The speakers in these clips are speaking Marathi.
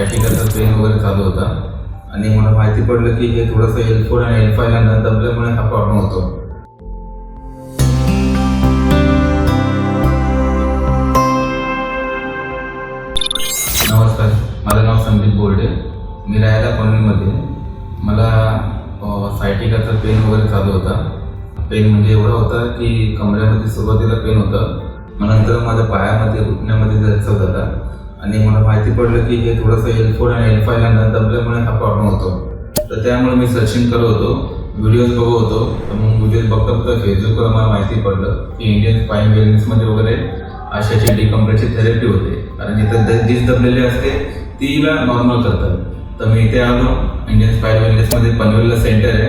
सायटिकाचा पेन वगैरे चालू होता आणि मला माहिती पडलं की हे थोडंसं L4 आणि L5 ला न दबल्यामुळे हा प्रॉब्लेम होतो. नमस्कार, माझं नाव संदीप बोर्डे. मी राहायला पनवेलमध्ये. मला सायटिकाचा पेन वगैरे चालू होता. पेन म्हणजे एवढा होता की कमरेमध्ये सुरुवातीला पेन होतं, मग नंतर माझ्या पायामध्ये घुटण्यामध्ये दर्द झाला आणि मला माहिती पडलं की हे थोडंसं L4 आणि L5 ला न दबल्यामुळे हा प्रॉब्लेम होतो. तर त्यामुळे मी सर्चिंग करत होतो, व्हिडिओज बघत होतो. तर मग व्हिडिओज बघता बघता फेसबुकवर मला माहिती पडलं की इंडियन स्पाईन वेलनेसमध्ये वगैरे अशाची डिकम्प्रेशन थेरपी होते, कारण जिथं डिस्क दबलेली असते तिला नॉर्मल करतात. तर मी इथे आलो. इंडियन स्पाईन वेलनेसमध्ये पनवेलला सेंटर आहे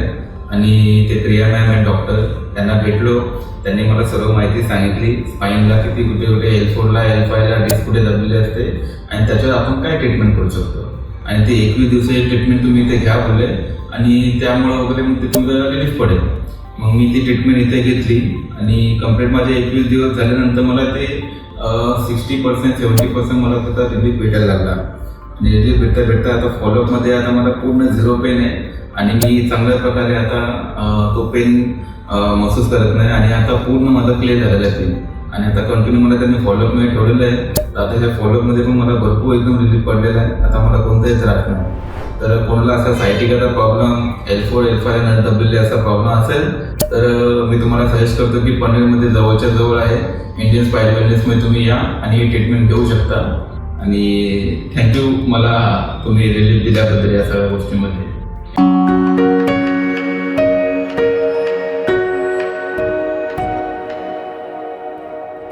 आणि ते प्रिया मॅम आणि डॉक्टर त्यांना भेटलो. त्यांनी मला सर्व माहिती सांगितली, स्पाईनला किती कुठे कुठे L4 ला L5 ला डिस्क कुठे दबलेले असते आणि त्याच्यावर आपण काय ट्रीटमेंट करू शकतो. आणि ते 21 दिवसाची ट्रीटमेंट तुम्ही इथे घ्या बोलले आणि त्यामुळं वगैरे मग ते तुमचं रिलीफ पडेल. मग मी ती ट्रीटमेंट इथे घेतली आणि कंप्लीट माझे 21 दिवस झाल्यानंतर मला ते 60% 70% मला त्याचा रिलीफ भेटायला लागला. आणि रिलीफ भेटता आता फॉलोअपमध्ये आता मला पूर्ण 0 पेन आहे आणि मी चांगल्या प्रकारे आता तो पेन महसूस करत नाही आणि आता पूर्ण माझं क्लिअर झालेलं आहे पेन. आणि आता कंटिन्यू मला त्यांनी फॉलोअपमध्ये ठेवलेलं आहे. तर आता त्या फॉलोअपमध्ये पण मला भरपूर एकदम रिलीफ पडलेला आहे. आता मला कोणताही त्रास नाही. तर कोणाला असा सायटिकाचा प्रॉब्लेम L4 L5 न दबलेले असा प्रॉब्लेम असेल तर मी तुम्हाला सजेस्ट करतो की पनवेलमध्ये जवळच्या जवळ आहे इंडियन स्पाईन वेलनेसमध्ये तुम्ही या आणि ही ट्रीटमेंट घेऊ शकता. आणि थँक्यू मला तुम्ही रिलीफ दिल्याबद्दल या सगळ्या गोष्टींमध्ये.